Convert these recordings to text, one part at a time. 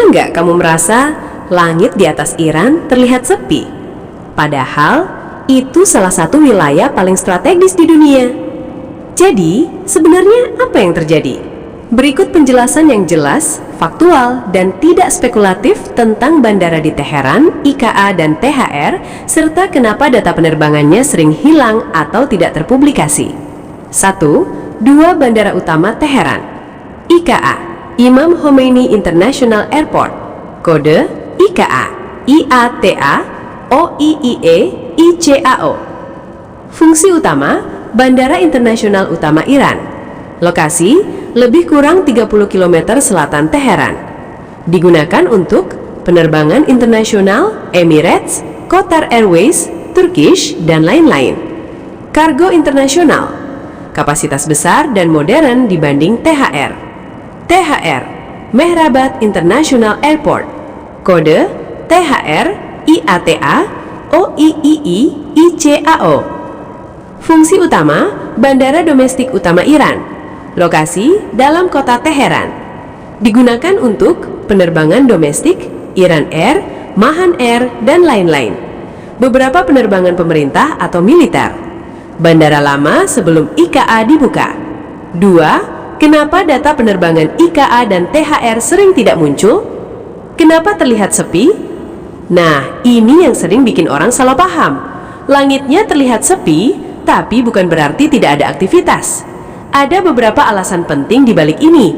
nggak kamu merasa langit di atas Iran terlihat sepi? Padahal itu salah satu wilayah paling strategis di dunia. Jadi, sebenarnya apa yang terjadi? Berikut penjelasan yang jelas, faktual, dan tidak spekulatif tentang bandara di Teheran, IKA, dan THR, serta kenapa data penerbangannya sering hilang atau tidak terpublikasi. 1. Dua bandara utama Teheran. IKA, Imam Khomeini International Airport, kode IKA, IATA, OIIE, ICAO. Fungsi utama, Bandara Internasional Utama Iran. Lokasi, lebih kurang 30 km selatan Teheran. Digunakan untuk penerbangan internasional, Emirates, Qatar Airways, Turkish, dan lain-lain. Kargo internasional, kapasitas besar dan modern dibanding THR. THR, Mehrabad International Airport, kode THR, IATA, OIII, ICAO. Fungsi utama, bandara domestik utama Iran. Lokasi, dalam kota Teheran. Digunakan untuk penerbangan domestik, Iran Air, Mahan Air, dan lain-lain. Beberapa penerbangan pemerintah atau militer. Bandara lama sebelum IKA dibuka. 2. Kenapa data penerbangan IKA dan THR sering tidak muncul? Kenapa terlihat sepi? Nah, ini yang sering bikin orang salah paham. Langitnya terlihat sepi, tapi bukan berarti tidak ada aktivitas. Ada beberapa alasan penting di balik ini.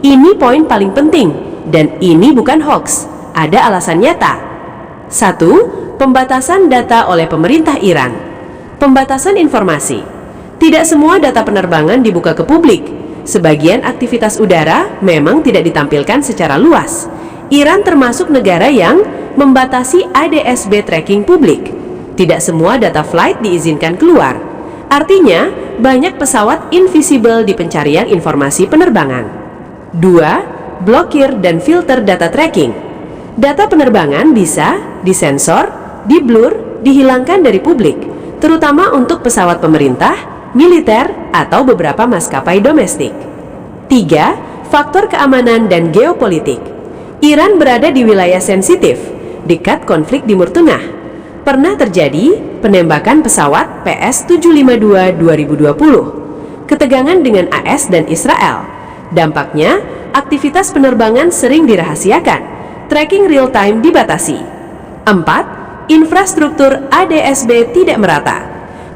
Ini poin paling penting, dan ini bukan hoax. Ada alasan nyata. 1. Pembatasan data oleh pemerintah Iran. Pembatasan informasi. Tidak semua data penerbangan dibuka ke publik. Sebagian aktivitas udara memang tidak ditampilkan secara luas. Iran termasuk negara yang membatasi ADS-B tracking publik. Tidak semua data flight diizinkan keluar. Artinya, banyak pesawat invisible di pencarian informasi penerbangan. 2. Blokir dan filter data tracking. Data penerbangan bisa disensor, diblur, dihilangkan dari publik, terutama untuk pesawat pemerintah, militer, atau beberapa maskapai domestik. 3. Faktor keamanan dan geopolitik. Iran berada di wilayah sensitif, dekat konflik Timur Tengah. Pernah terjadi penembakan pesawat PS-752 2020, ketegangan dengan AS dan Israel. Dampaknya, aktivitas penerbangan sering dirahasiakan, tracking real-time dibatasi. 4. Infrastruktur ADS-B tidak merata.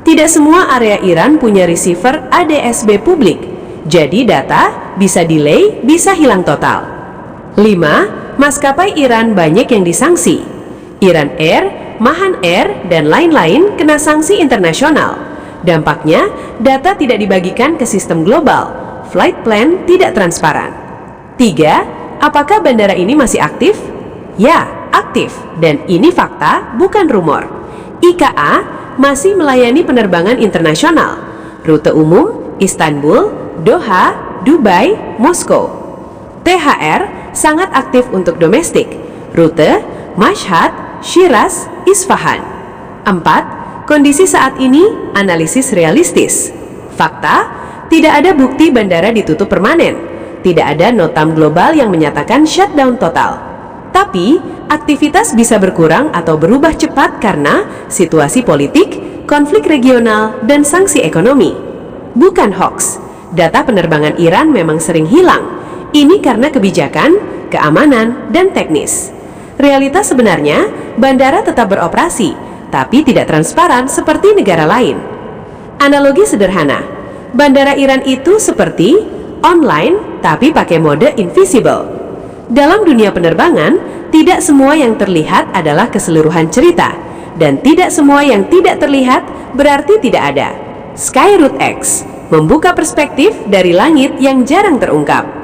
Tidak semua area Iran punya receiver ADS-B publik, jadi data bisa delay, bisa hilang total. 5. Maskapai Iran banyak yang disanksi. Iran Air, Mahan Air, dan lain-lain kena sanksi internasional. Dampaknya, data tidak dibagikan ke sistem global. Flight plan tidak transparan. 3. Apakah bandara ini masih aktif? Ya, aktif. Dan ini fakta, bukan rumor. IKA masih melayani penerbangan internasional. Rute umum, Istanbul, Doha, Dubai, Moskow. THR sangat aktif untuk domestik. Rute, Mashhad, Shiraz, Isfahan. 4. Kondisi saat ini, analisis realistis. Fakta, tidak ada bukti bandara ditutup permanen. Tidak ada notam global yang menyatakan shutdown total. Tapi, aktivitas bisa berkurang atau berubah cepat karena situasi politik, konflik regional, dan sanksi ekonomi. Bukan hoax. Data penerbangan Iran memang sering hilang. Ini karena kebijakan, keamanan, dan teknis. Realitas sebenarnya, bandara tetap beroperasi, tapi tidak transparan seperti negara lain. Analogi sederhana, bandara Iran itu seperti online, tapi pakai mode invisible. Dalam dunia penerbangan, tidak semua yang terlihat adalah keseluruhan cerita, dan tidak semua yang tidak terlihat berarti tidak ada. Skyroot X membuka perspektif dari langit yang jarang terungkap.